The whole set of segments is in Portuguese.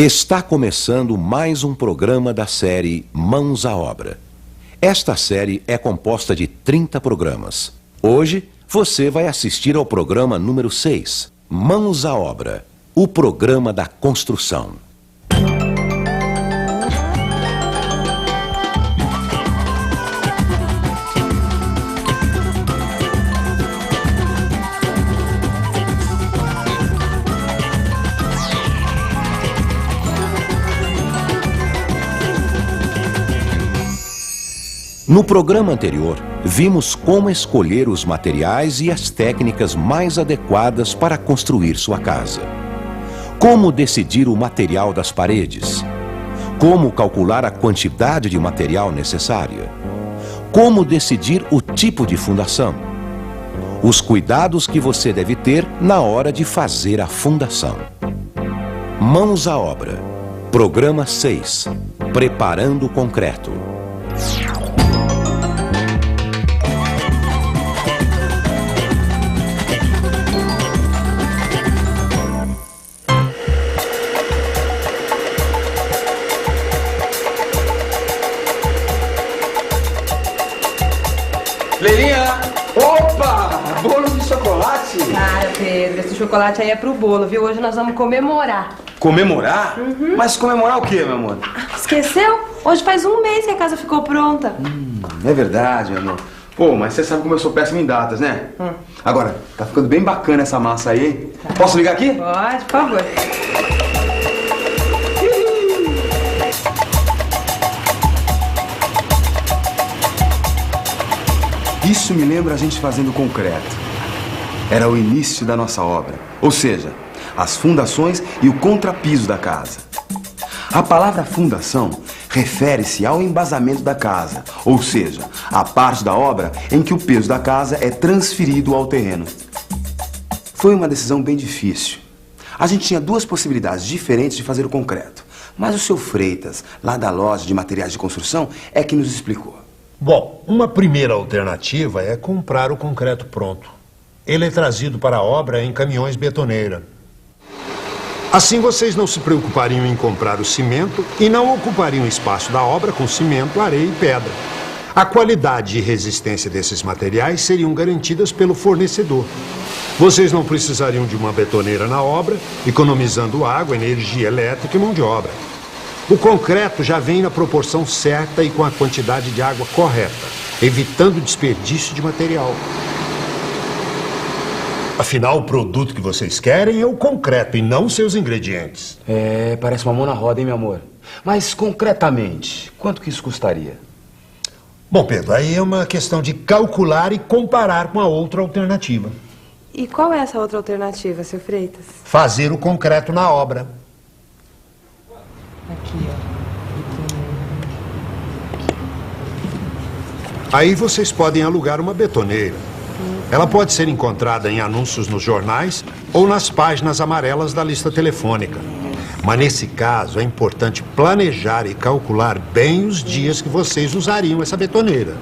Está começando mais um programa da série Mãos à Obra. Esta série é composta de 30 programas. Hoje, você vai assistir ao programa número 6, Mãos à Obra, o programa da construção. No programa anterior, vimos como escolher os materiais e as técnicas mais adequadas para construir sua casa. Como decidir o material das paredes. Como calcular a quantidade de material necessária. Como decidir o tipo de fundação. Os cuidados que você deve ter na hora de fazer a fundação. Mãos à Obra. Programa 6. Preparando o concreto. Leirinha! Opa! Bolo de chocolate? Cara, Pedro, esse chocolate aí é pro bolo, viu? Hoje nós vamos comemorar. Comemorar? Mas comemorar o quê, meu amor? Esqueceu? Hoje faz um mês que a casa ficou pronta. É verdade, meu amor. Pô, mas você sabe como eu sou péssimo em datas, né? Agora, tá ficando bem bacana essa massa aí, hein? Posso ligar aqui? Pode, por favor. Isso me lembra a gente fazendo concreto. Era o início da nossa obra. Ou seja, as fundações e o contrapiso da casa. A palavra fundação refere-se ao embasamento da casa. Ou seja, a parte da obra em que o peso da casa é transferido ao terreno. Foi uma decisão bem difícil. A gente tinha duas possibilidades diferentes de fazer o concreto. Mas o seu Freitas, lá da loja de materiais de construção, é que nos explicou. Bom, uma primeira alternativa é comprar o concreto pronto. Ele é trazido para a obra em caminhões betoneira. Assim vocês não se preocupariam em comprar o cimento e não ocupariam o espaço da obra com cimento, areia e pedra. A qualidade e resistência desses materiais seriam garantidas pelo fornecedor. Vocês não precisariam de uma betoneira na obra, economizando água, energia elétrica e mão de obra. O concreto já vem na proporção certa e com a quantidade de água correta, evitando desperdício de material. Afinal, o produto que vocês querem é o concreto e não seus ingredientes. É, parece uma mão na roda, hein, meu amor? Mas, concretamente, quanto que isso custaria? Bom, Pedro, aí é uma questão de calcular e comparar com a outra alternativa. E qual é essa outra alternativa, seu Freitas? Fazer o concreto na obra. Aqui, ó. Aí vocês podem alugar uma betoneira. Ela pode ser encontrada em anúncios nos jornais ou nas páginas amarelas da lista telefônica. Mas nesse caso é importante planejar e calcular bem os dias que vocês usariam essa betoneira.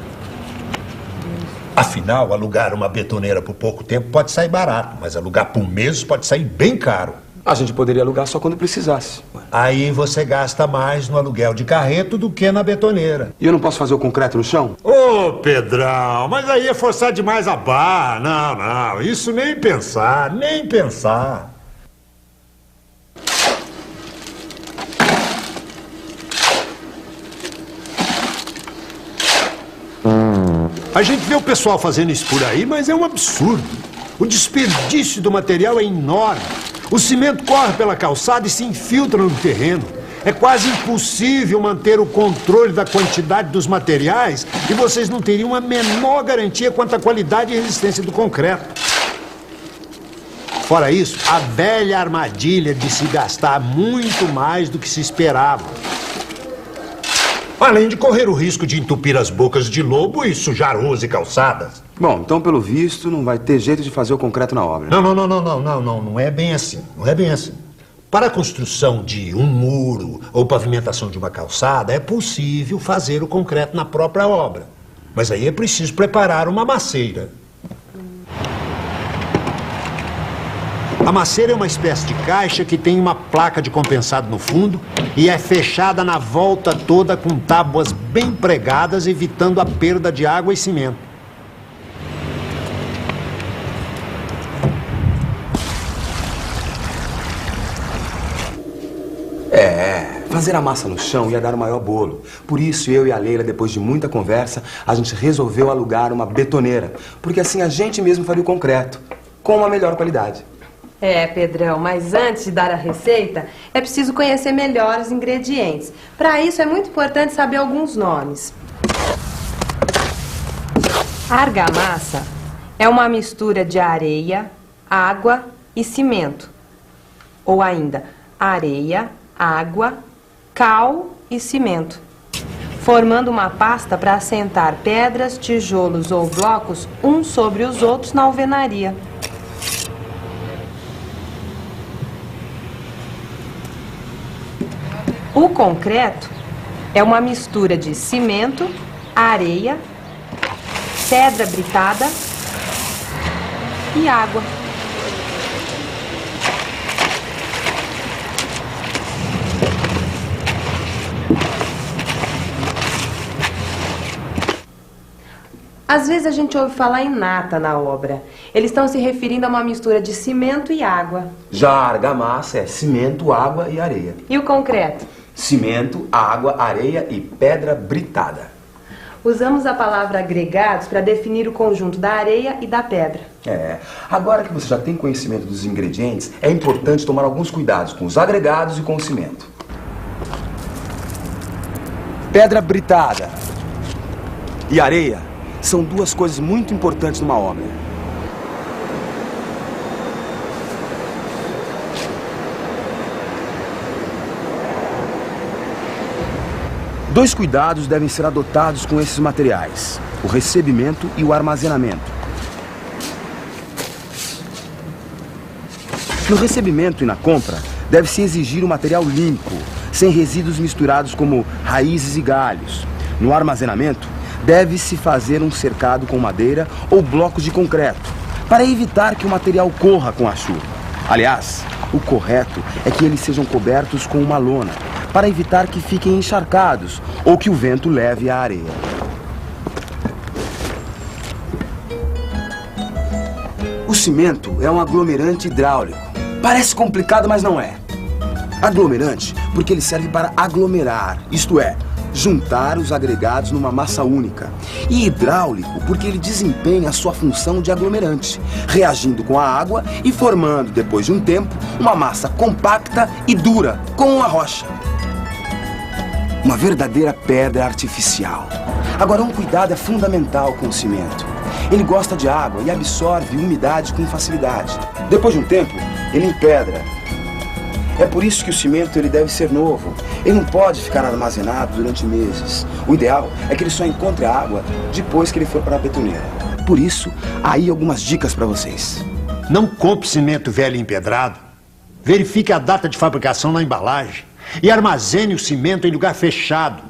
Afinal, alugar uma betoneira por pouco tempo pode sair barato, mas alugar por meses pode sair bem caro. A gente poderia alugar só quando precisasse. Aí você gasta mais no aluguel de carreto do que na betoneira. E eu não posso fazer o concreto no chão? Ô, Pedrão, mas aí é forçar demais a barra. Não, isso nem pensar, nem pensar. A gente vê o pessoal fazendo isso por aí, mas é um absurdo. O desperdício do material é enorme. O cimento corre pela calçada e se infiltra no terreno. É quase impossível manter o controle da quantidade dos materiais e vocês não teriam a menor garantia quanto à qualidade e resistência do concreto. Fora isso, a velha armadilha de se gastar muito mais do que se esperava. Além de correr o risco de entupir as bocas de lobo e sujar ruas e calçadas. Bom, então pelo visto não vai ter jeito de fazer o concreto na obra. Não é bem assim. Não é bem assim. Para a construção de um muro ou pavimentação de uma calçada, é possível fazer o concreto na própria obra. Mas aí é preciso preparar uma macieira. A maceira é uma espécie de caixa que tem uma placa de compensado no fundo e é fechada na volta toda com tábuas bem pregadas, evitando a perda de água e cimento. Fazer a massa no chão ia dar o maior bolo. Por isso, eu e a Leila, depois de muita conversa, a gente resolveu alugar uma betoneira. Porque assim a gente mesmo faria o concreto, com uma melhor qualidade. É, Pedrão, mas antes de dar a receita, é preciso conhecer melhor os ingredientes. Para isso, é muito importante saber alguns nomes. A argamassa é uma mistura de areia, água e cimento. Ou ainda, areia, água, cal e cimento, formando uma pasta para assentar pedras, tijolos ou blocos uns sobre os outros na alvenaria. O concreto é uma mistura de cimento, areia, pedra britada e água. Às vezes a gente ouve falar em nata na obra. Eles estão se referindo a uma mistura de cimento e água. Já a argamassa é cimento, água e areia. E o concreto? Cimento, água, areia e pedra britada. Usamos a palavra agregados para definir o conjunto da areia e da pedra. Agora que você já tem conhecimento dos ingredientes, é importante tomar alguns cuidados com os agregados e com o cimento. Pedra britada e areia são duas coisas muito importantes numa obra. Dois cuidados devem ser adotados com esses materiais: o recebimento e o armazenamento. No recebimento e na compra, deve-se exigir um material limpo, sem resíduos misturados como raízes e galhos. No armazenamento, deve-se fazer um cercado com madeira ou blocos de concreto, para evitar que o material corra com a chuva. Aliás, o correto é que eles sejam cobertos com uma lona, para evitar que fiquem encharcados ou que o vento leve a areia. O cimento é um aglomerante hidráulico. Parece complicado, mas não é. Aglomerante porque ele serve para aglomerar, isto é, juntar os agregados numa massa única. E hidráulico porque ele desempenha a sua função de aglomerante, reagindo com a água e formando, depois de um tempo, uma massa compacta e dura, como uma rocha. Uma verdadeira pedra artificial. Agora, um cuidado é fundamental com o cimento. Ele gosta de água e absorve umidade com facilidade. Depois de um tempo, ele empedra. É por isso que o cimento ele deve ser novo. Ele não pode ficar armazenado durante meses. O ideal é que ele só encontre a água depois que ele for para a betoneira. Por isso, aí algumas dicas para vocês. Não compre cimento velho e empedrado. Verifique a data de fabricação na embalagem. E armazene o cimento em lugar fechado,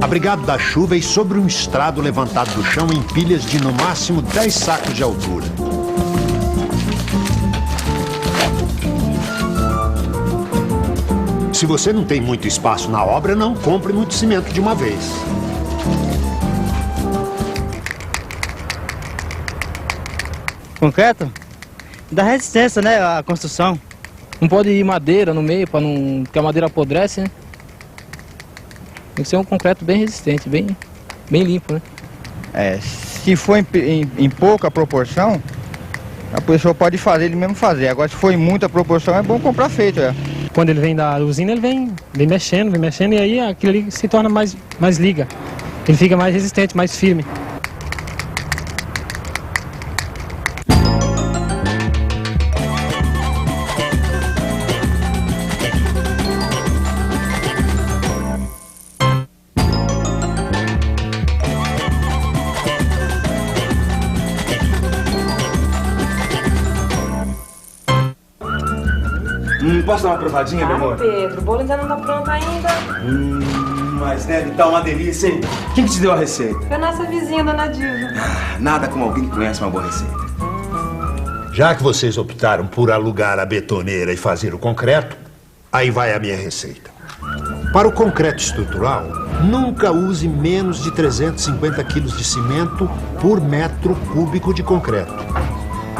abrigado da chuva e sobre um estrado levantado do chão em pilhas de no máximo 10 sacos de altura. Se você não tem muito espaço na obra, não compre muito cimento de uma vez. Concreto dá resistência, né, à construção. Não pode ir madeira no meio, para não, porque a madeira apodrece, né? Tem que ser um concreto bem resistente, bem limpo, né? Se for em pouca proporção, a pessoa pode fazer, ele mesmo fazer. Agora, se for em muita proporção, é bom comprar feito, Quando ele vem da usina, ele vem mexendo, e aí aquilo ali se torna mais liga. Ele fica mais resistente, mais firme. Posso dar uma provadinha, meu amor? Pedro, o bolo ainda não tá pronto ainda. Mas deve estar uma delícia, hein? Quem que te deu a receita? Foi a nossa vizinha, dona Dilma. Nada como alguém que conhece uma boa receita. Já que vocês optaram por alugar a betoneira e fazer o concreto, aí vai a minha receita. Para o concreto estrutural, nunca use menos de 350 quilos de cimento por metro cúbico de concreto.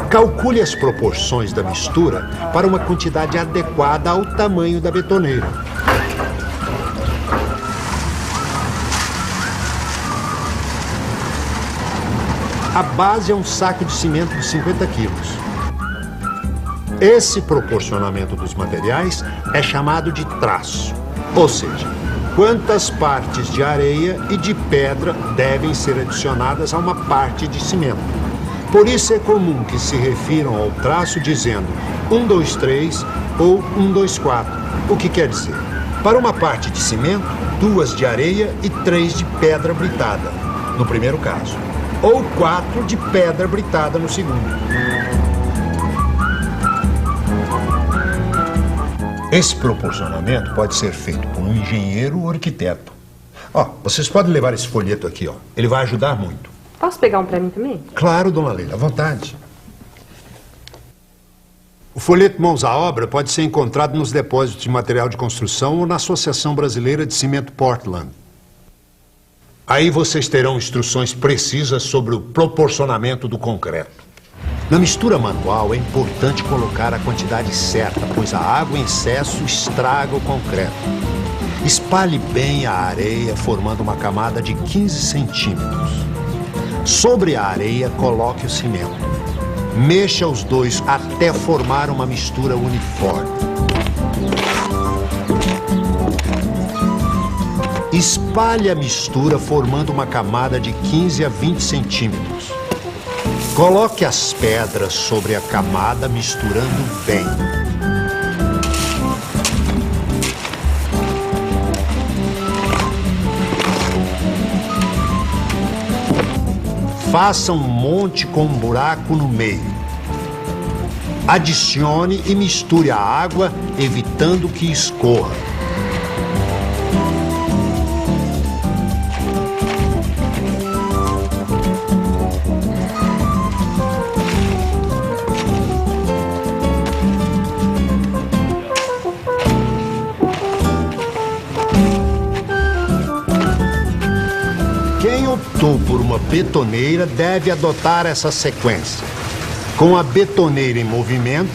Calcule as proporções da mistura para uma quantidade adequada ao tamanho da betoneira. A base é um saco de cimento de 50 quilos. Esse proporcionamento dos materiais é chamado de traço, ou seja, quantas partes de areia e de pedra devem ser adicionadas a uma parte de cimento. Por isso é comum que se refiram ao traço dizendo 1, 2, 3 ou 1, 2, 4, o que quer dizer, para uma parte de cimento, 2 de areia e 3 de pedra britada, no primeiro caso, ou 4 de pedra britada no segundo. Esse proporcionamento pode ser feito por um engenheiro ou arquiteto. Vocês podem levar esse folheto aqui, ele vai ajudar muito. Posso pegar um pra mim também? Claro, dona Leila, à vontade. O folheto Mãos à Obra pode ser encontrado nos depósitos de material de construção ou na Associação Brasileira de Cimento Portland. Aí vocês terão instruções precisas sobre o proporcionamento do concreto. Na mistura manual é importante colocar a quantidade certa, pois a água em excesso estraga o concreto. Espalhe bem a areia, formando uma camada de 15 centímetros. Sobre a areia, coloque o cimento. Mexa os dois até formar uma mistura uniforme. Espalhe a mistura formando uma camada de 15 a 20 centímetros. Coloque as pedras sobre a camada, misturando bem. Faça um monte com um buraco no meio. Adicione e misture a água, evitando que escorra. Por uma betoneira deve adotar essa sequência. Com a betoneira em movimento,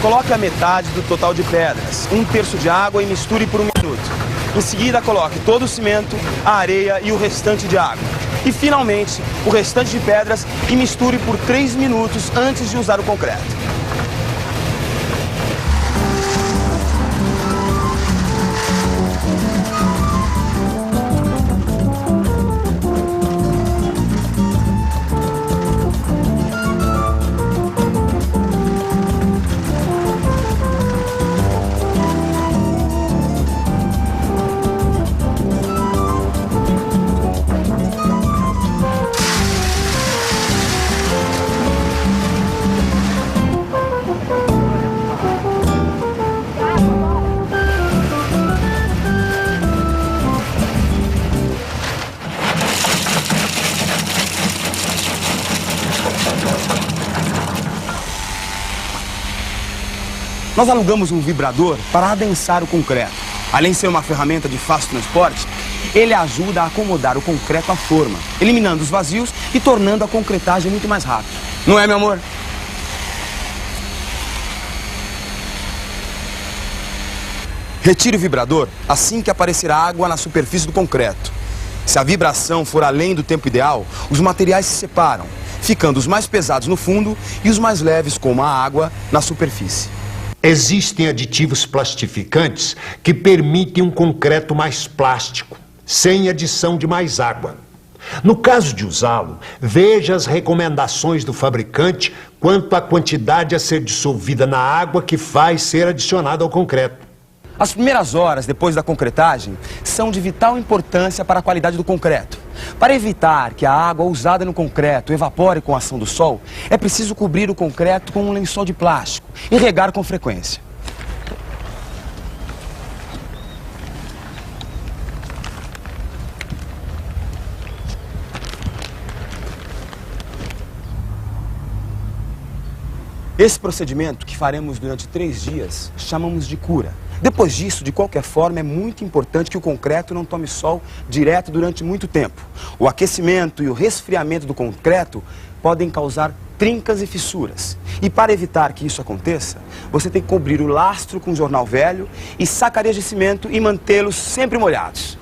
coloque a metade do total de pedras, 1/3 de água e misture por 1 minuto. Em seguida, coloque todo o cimento, a areia e o restante de água. E, finalmente, o restante de pedras e misture por 3 minutos antes de usar o concreto. Nós alugamos um vibrador para adensar o concreto. Além de ser uma ferramenta de fácil transporte, ele ajuda a acomodar o concreto à forma, eliminando os vazios e tornando a concretagem muito mais rápida. Não é, meu amor? Retire o vibrador assim que aparecer água na superfície do concreto. Se a vibração for além do tempo ideal, os materiais se separam, ficando os mais pesados no fundo e os mais leves, como a água, na superfície. Existem aditivos plastificantes que permitem um concreto mais plástico, sem adição de mais água. No caso de usá-lo, veja as recomendações do fabricante quanto à quantidade a ser dissolvida na água que faz ser adicionada ao concreto. As primeiras horas depois da concretagem são de vital importância para a qualidade do concreto. Para evitar que a água usada no concreto evapore com a ação do sol, é preciso cobrir o concreto com um lençol de plástico e regar com frequência. Esse procedimento, que faremos durante 3 dias, chamamos de cura. Depois disso, de qualquer forma, é muito importante que o concreto não tome sol direto durante muito tempo. O aquecimento e o resfriamento do concreto podem causar trincas e fissuras. E para evitar que isso aconteça, você tem que cobrir o lastro com jornal velho e sacarias de cimento e mantê-los sempre molhados.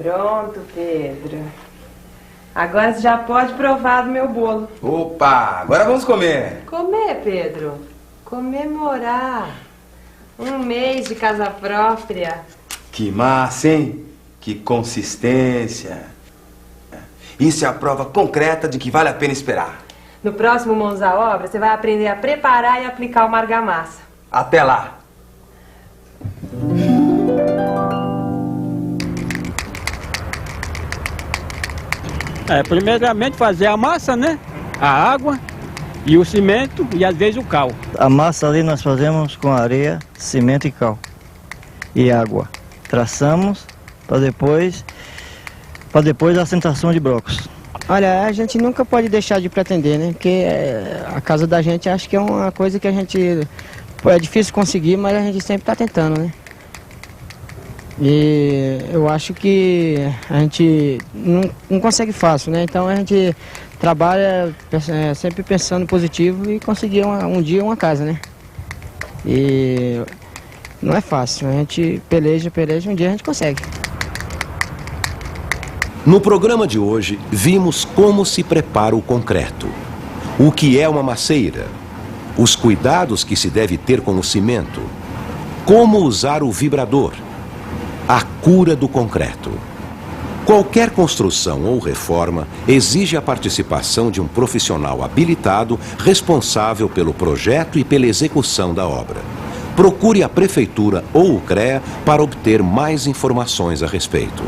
Pronto, Pedro. Agora você já pode provar do meu bolo. Opa, agora vamos comer. Comer, Pedro. Comemorar. 1 mês de casa própria. Que massa, hein? Que consistência. Isso é a prova concreta de que vale a pena esperar. No próximo Mãos à Obra, você vai aprender a preparar e aplicar uma argamassa. Até lá. Primeiramente fazer a massa, né? A água e o cimento e às vezes o cal. A massa ali nós fazemos com areia, cimento e cal. E água. Traçamos para depois a assentação de blocos. Olha, a gente nunca pode deixar de pretender, né? Porque a casa da gente acho que é uma coisa que a gente... é difícil conseguir, mas a gente sempre está tentando, né? E eu acho que a gente não consegue fácil, né? Então a gente trabalha sempre pensando positivo e conseguir um dia uma casa, né? E não é fácil, a gente peleja, um dia a gente consegue. No programa de hoje, vimos como se prepara o concreto, o que é uma maceira, os cuidados que se deve ter com o cimento, como usar o vibrador, a cura do concreto. Qualquer construção ou reforma exige a participação de um profissional habilitado responsável pelo projeto e pela execução da obra. Procure a Prefeitura ou o CREA para obter mais informações a respeito.